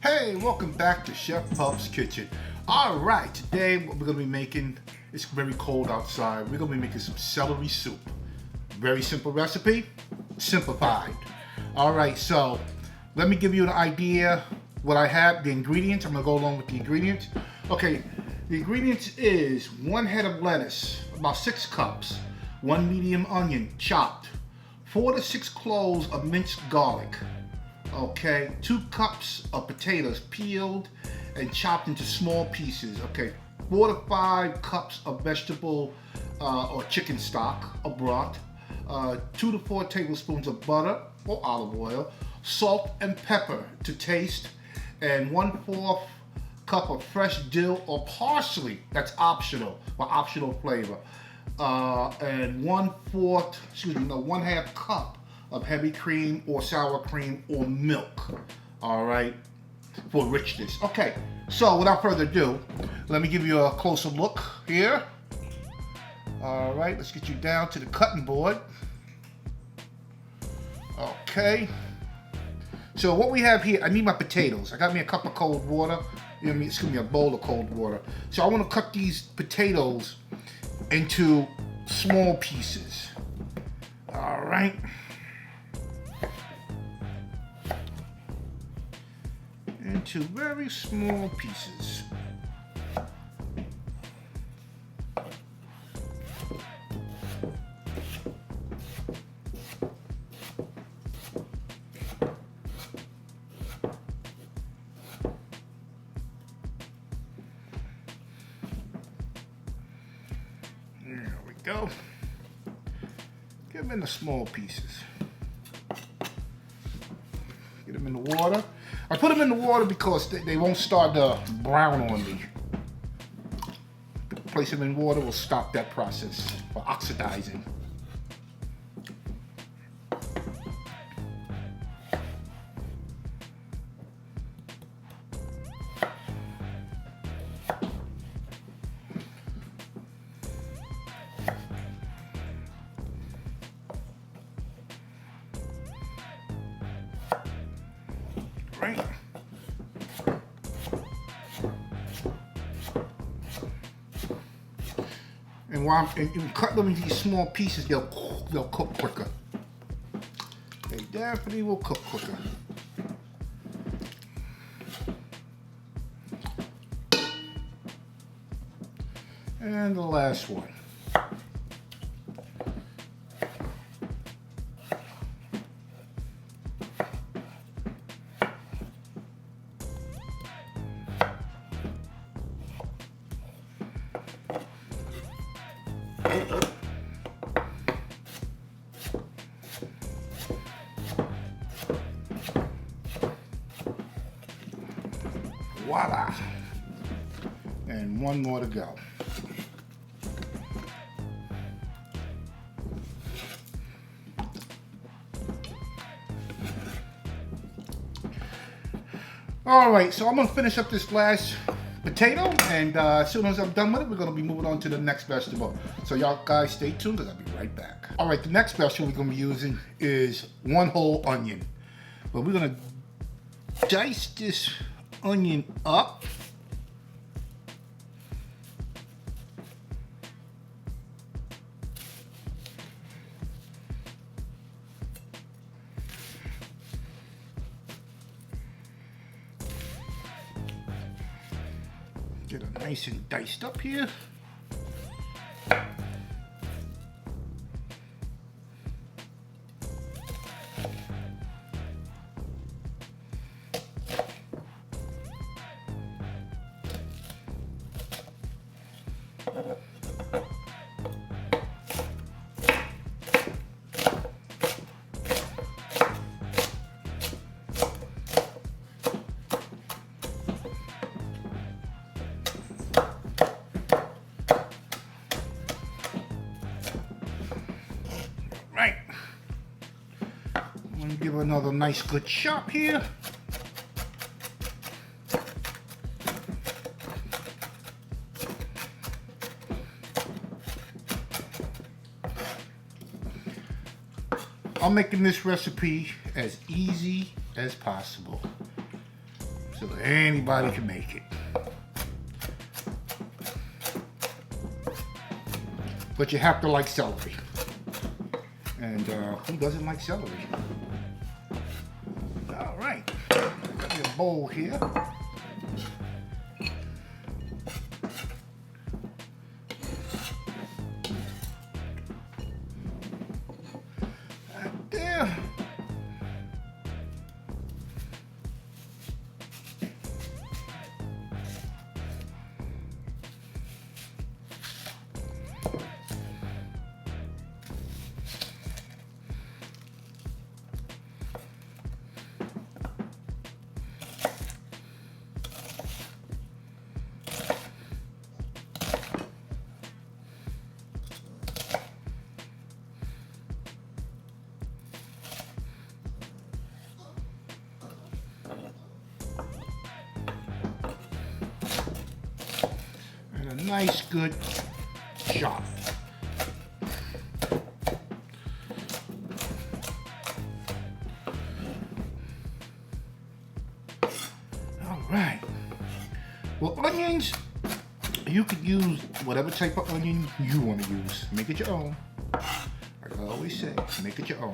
Hey, welcome back to Chef Pup's Kitchen. All right, today what we're gonna be making, it's very cold outside, we're gonna be making some celery soup. Very simple recipe, simplified. All right, so let me give you an idea what I have, the ingredients. I'm gonna go along with the ingredients. Okay, the ingredients is 1 head of lettuce, about 6 cups, 1 medium onion chopped, 4 to 6 cloves of minced garlic. Okay, 2 cups of potatoes peeled and chopped into small pieces. Okay, 4 to 5 cups of vegetable or chicken stock or broth, 2 to 4 tablespoons of butter or olive oil, salt and pepper to taste, and 1/4 cup of fresh dill or parsley. That's optional, for optional flavor. And 1/2 cup of heavy cream or sour cream or milk, all right, for richness. Okay, so without further ado, let me give you a closer look here. All right, let's get you down to the cutting board. Okay, so what we have here, I need my potatoes. I got me a cup of cold water. You know what I mean? It's gonna be a bowl of cold water. So I want to cut these potatoes into small pieces. All right. Into very small pieces. There we go. Get them in the small pieces. Get them in the water. I put them in the water because they won't start to brown on me. Place them in water will stop that process for oxidizing. Right. And while you cut them into these small pieces, they'll cook quicker. They definitely will cook quicker. And the last one. Voila! And one more to go. All right, so I'm gonna finish up this last potato, and as soon as I'm done with it, we're gonna be moving on to the next vegetable. So y'all guys stay tuned, because I'll be right back. All right, the next vegetable we're gonna be using is 1 whole onion. But we're gonna dice this onion up. Get it nice and diced up here. Right. I'm gonna give it another nice good chop here. I'm making this recipe as easy as possible. so that anybody can make it. But you have to like celery. And who doesn't like celery? All right, got me a bowl here. Right there. And a nice good chop. All right. Well, onions, you could use whatever type of onion you want to use. Make it your own. Like I always say, make it your own.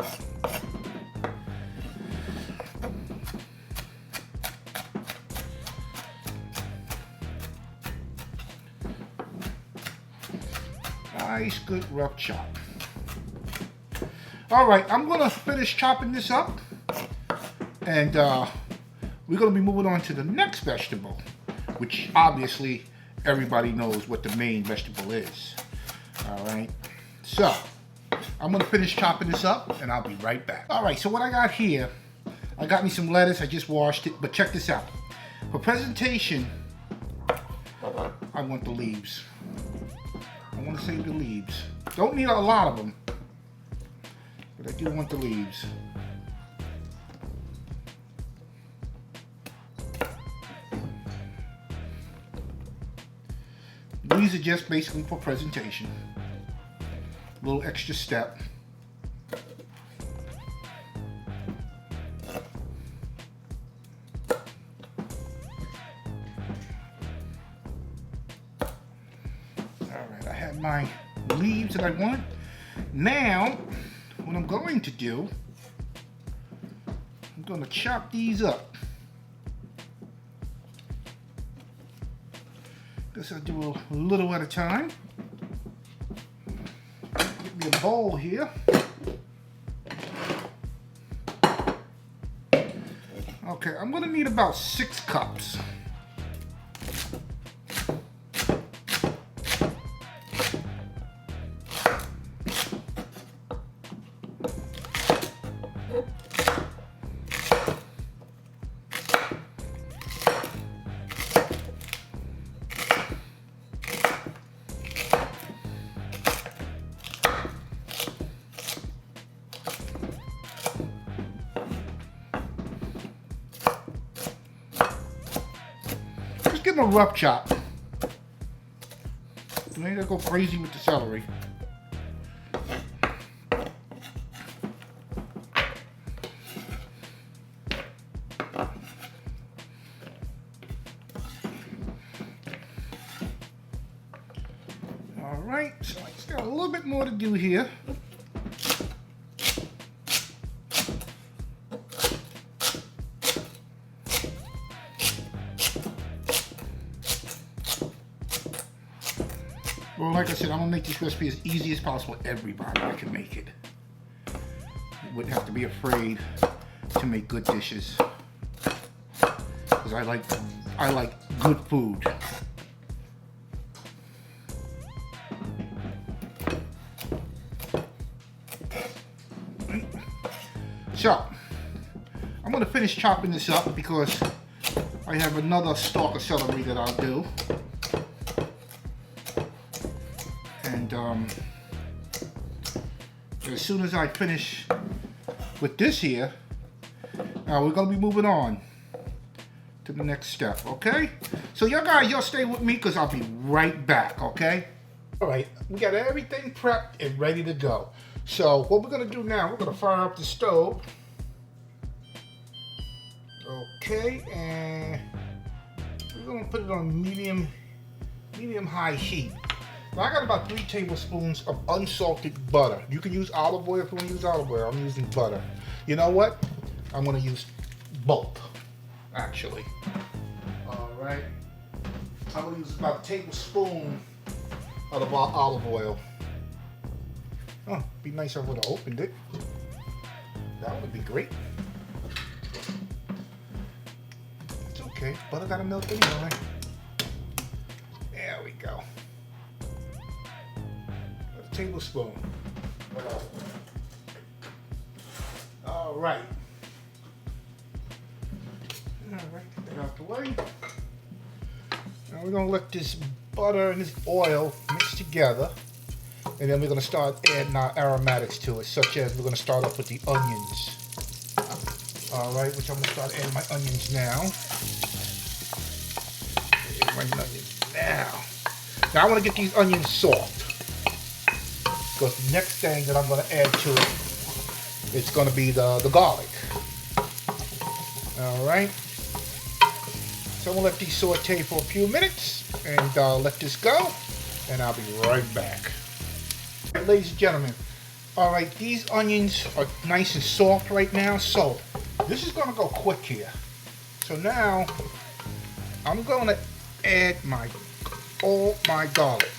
Nice, good rough chop. All right, I'm gonna finish chopping this up, and we're gonna be moving on to the next vegetable, which obviously everybody knows what the main vegetable is. All right, so I'm gonna finish chopping this up, and I'll be right back. All right, so what I got here, I got me some lettuce. I just washed it, but check this out. For presentation, I want the leaves. I want to save the leaves. Don't need a lot of them, but I do want the leaves. These are just basically for presentation. A little extra step. My leaves that I want. Now, what I'm going to do, I'm going to chop these up. Guess I'll do a little at a time. Get me a bowl here. Okay, I'm going to need about 6 cups. Give them a rough chop. You ain't gonna go crazy with the celery. All right, so I just got a little bit more to do here. Well, like I said, I'm gonna make this recipe as easy as possible. Everybody can make it. You wouldn't have to be afraid to make good dishes, because I like good food. So I'm gonna finish chopping this up because I have another stalk of celery that I'll do. And as soon as I finish with this here, we're gonna be moving on to the next step, okay? So y'all guys, y'all stay with me because I'll be right back, okay? All right, we got everything prepped and ready to go. So what we're gonna do now, we're gonna fire up the stove. Okay, and gonna put it on medium high heat. Now I got about 3 tablespoons of unsalted butter. You can use olive oil if you want to use olive oil. I'm using butter. You know what? I'm gonna use both, actually. All right. I'm gonna use about a tablespoon of the olive oil. Oh, be nice if I would have opened it. That would be great. It's okay. Butter gotta melt anyway. There we go. A tablespoon. All right. All right, get that out the way. Now we're gonna let this butter and this oil mix together, and then we're gonna start adding our aromatics to it, such as we're gonna start off with the onions. All right, which I'm gonna start adding my onions now. Add my onions now. Now I want to get these onions soft, because the next thing that I'm gonna add to it, it's gonna be the garlic. All right. So I'm gonna let these saute for a few minutes and let this go, and I'll be right back. All right, ladies and gentlemen, all right, these onions are nice and soft right now, so this is gonna go quick here. So now I'm gonna add all my garlic.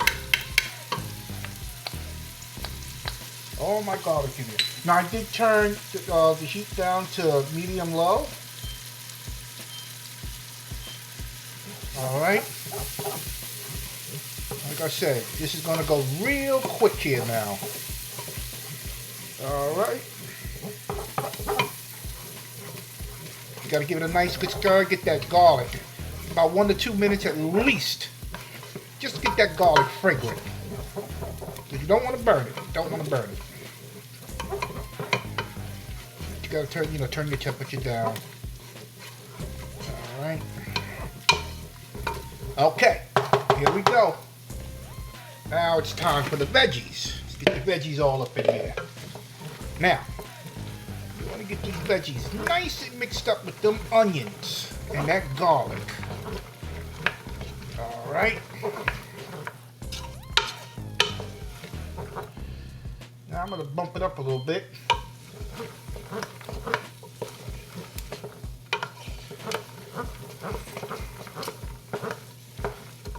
All my garlic in here. Now I did turn the heat down to medium low. All right. Like I said, this is going to go real quick here now. All right. You got to give it a nice good stir. Get that garlic. About 1 to 2 minutes at least. Just to get that garlic fragrant. Because you don't want to burn it. You don't want to burn it. You got to turn your temperature down. All right. Okay, here we go. Now it's time for the veggies. Let's get the veggies all up in here. Now, you want to get these veggies nice and mixed up with them onions and that garlic. All right. Now I'm going to bump it up a little bit.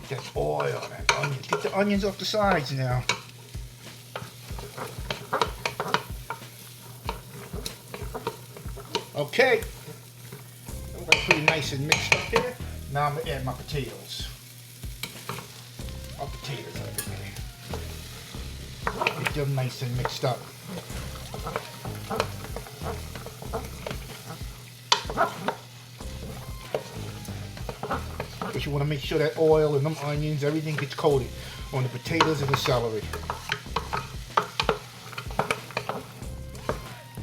That oil, that onions. Get the onions off the sides now. Okay. I'm going to put it nice and mixed up here. Now I'm going to add my potatoes. My potatoes up in there. Get them nice and mixed up. Because you want to make sure that oil and them onions, everything gets coated on the potatoes and the celery.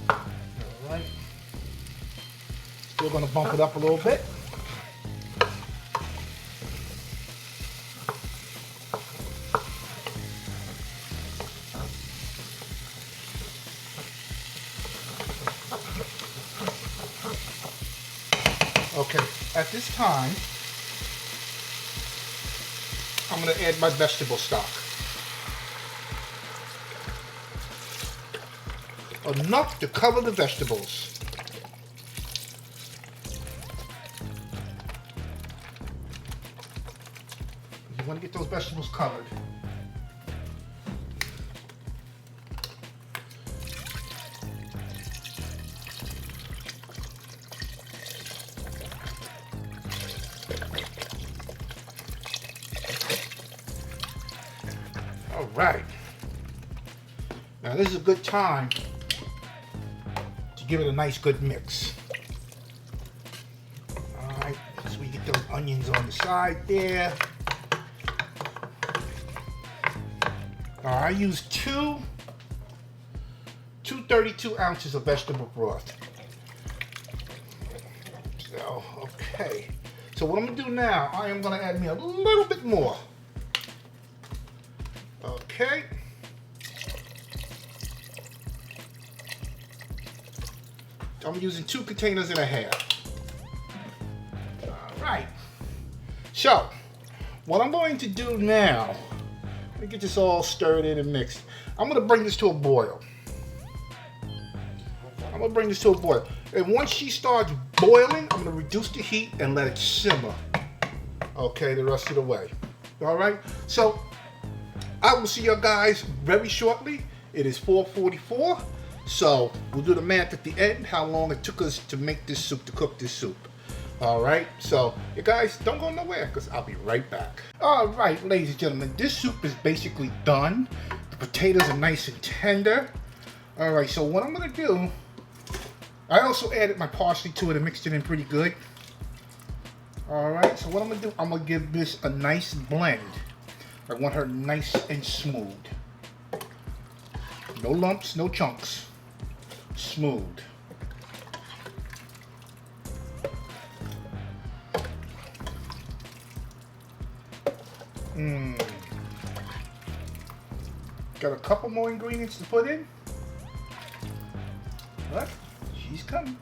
Alright. Still going to bump it up a little bit. Okay, at this time, I'm going to add my vegetable stock. Enough to cover the vegetables. You want to get those vegetables covered. All right. Now this is a good time to give it a nice good mix. All right, so we get those onions on the side there. Now I use two 32 ounces of vegetable broth. So, okay. So what I'm gonna do now, I am gonna add me a little bit more. Okay. I'm using 2 containers and a half. All right. So, what I'm going to do now, let me get this all stirred in and mixed. I'm going to bring this to a boil. And once she starts boiling, I'm going to reduce the heat and let it simmer. Okay, the rest of the way. All right, so I will see you guys very shortly. It is 4:44, so we'll do the math at the end, how long it took us to make this soup, to cook this soup. All right, so you guys don't go nowhere because I'll be right back. All right, ladies and gentlemen, this soup is basically done. The potatoes are nice and tender. All right, so what I'm gonna do, I also added my parsley to it and mixed it in pretty good. All right, so what I'm gonna do, I'm gonna give this a nice blend. I want her nice and smooth. No lumps, no chunks. Smooth. Got a couple more ingredients to put in. But she's coming.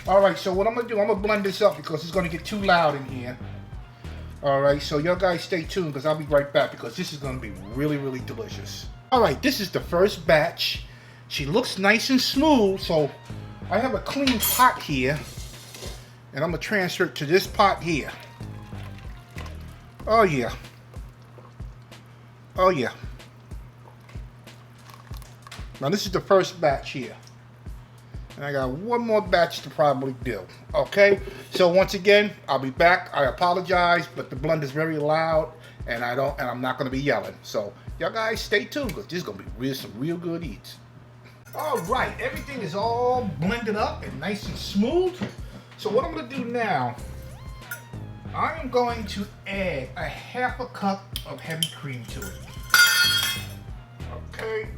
All right, so what I'm gonna do, I'm gonna blend this up because it's gonna get too loud in here. All right, so y'all guys stay tuned because I'll be right back because this is gonna be really, really delicious. All right, this is the first batch. She looks nice and smooth, so I have a clean pot here and I'm gonna transfer it to this pot here. Oh yeah. Oh yeah. Now this is the first batch here. And I got one more batch to probably do. Okay? So once again, I'll be back. I apologize, but the blend is very loud and I'm not gonna be yelling. So y'all guys stay tuned because this is gonna be some real good eats. All right, everything is all blended up and nice and smooth. So what I'm gonna do now, I am going to add a half a cup of heavy cream to it. Okay.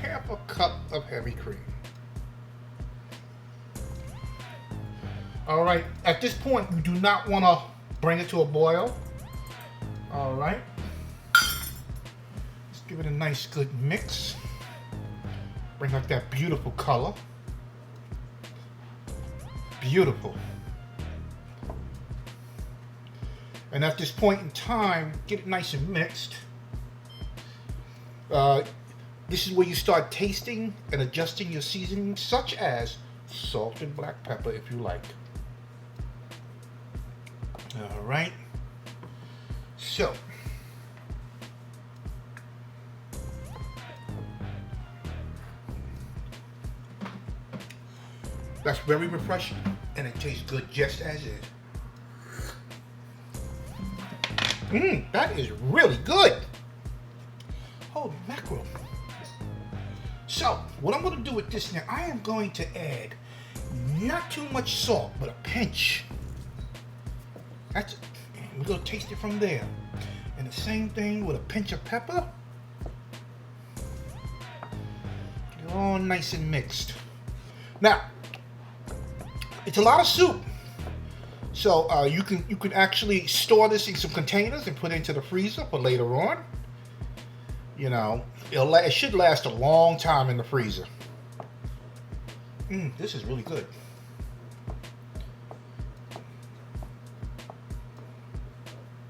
Half a cup of heavy cream. All right, at this point, you do not want to bring it to a boil. All right. Let's give it a nice good mix. Bring out that beautiful color. Beautiful. And at this point in time, get it nice and mixed. This is where you start tasting and adjusting your seasonings, such as salt and black pepper if you like. All right. So, that's very refreshing and it tastes good just as is. That is really good. Holy mackerel. So, what I'm going to do with this now, I am going to add not too much salt, but a pinch. That's it. And we're going to taste it from there. And the same thing with a pinch of pepper. Get it all nice and mixed. Now, it's a lot of soup. So you can actually store this in some containers and put it into the freezer for later on. You know, it should last a long time in the freezer. This is really good.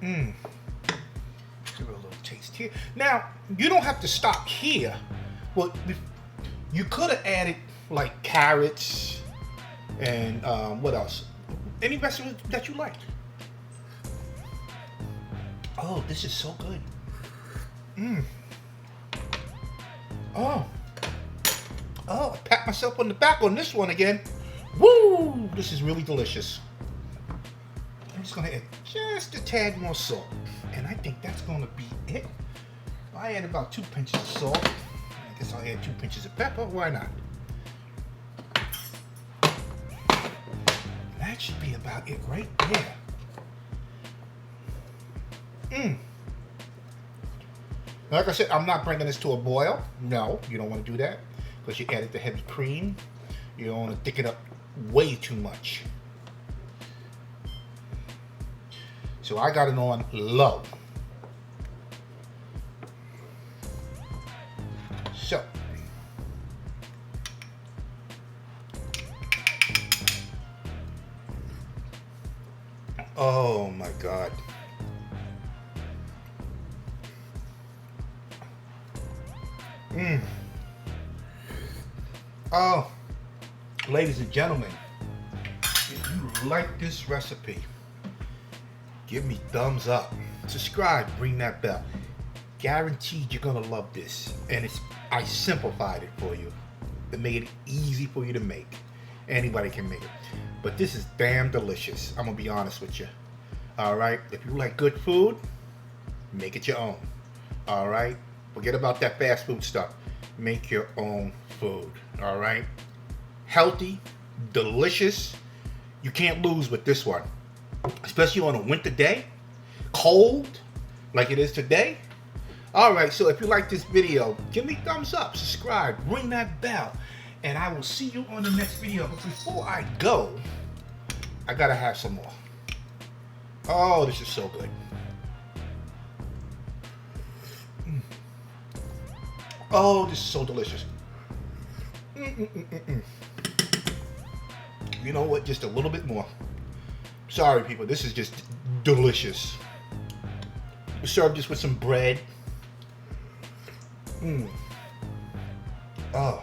Give it a little taste here. Now, you don't have to stop here. Well, you could have added like carrots and what else? Any vegetables that you like. Oh, this is so good. Oh, I pat myself on the back on this one again. Woo! This is really delicious. I'm just gonna add just a tad more salt. And I think that's gonna be it. I add about 2 pinches of salt. I guess I'll add 2 pinches of pepper, why not? That should be about it right there. Like I said, I'm not bringing this to a boil. No, you don't want to do that because you added the heavy cream. You don't want to thicken up way too much. So I got it on low. So Oh my God. Oh, ladies and gentlemen, if you like this recipe, give me thumbs up, subscribe, ring that bell. Guaranteed you're gonna love this. And I simplified it for you. It made it easy for you to make. Anybody can make it. But this is damn delicious. I'm gonna be honest with you. Alright, if you like good food, make it your own. Alright, forget about that fast food stuff. Make your own food. Alright, healthy, delicious. You can't lose with this one, especially on a winter day, cold like it is today. Alright, so if you like this video, give me thumbs up, subscribe, ring that bell, and I will see you on the next video. But before I go, I gotta have some more. Oh, this is so good. Oh, this is so delicious. You know what? Just a little bit more. Sorry, people. This is just delicious. We serve this with some bread. Oh.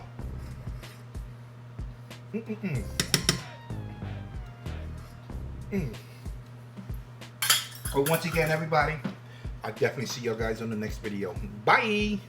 Well, once again, everybody, I'll definitely see you guys on the next video. Bye.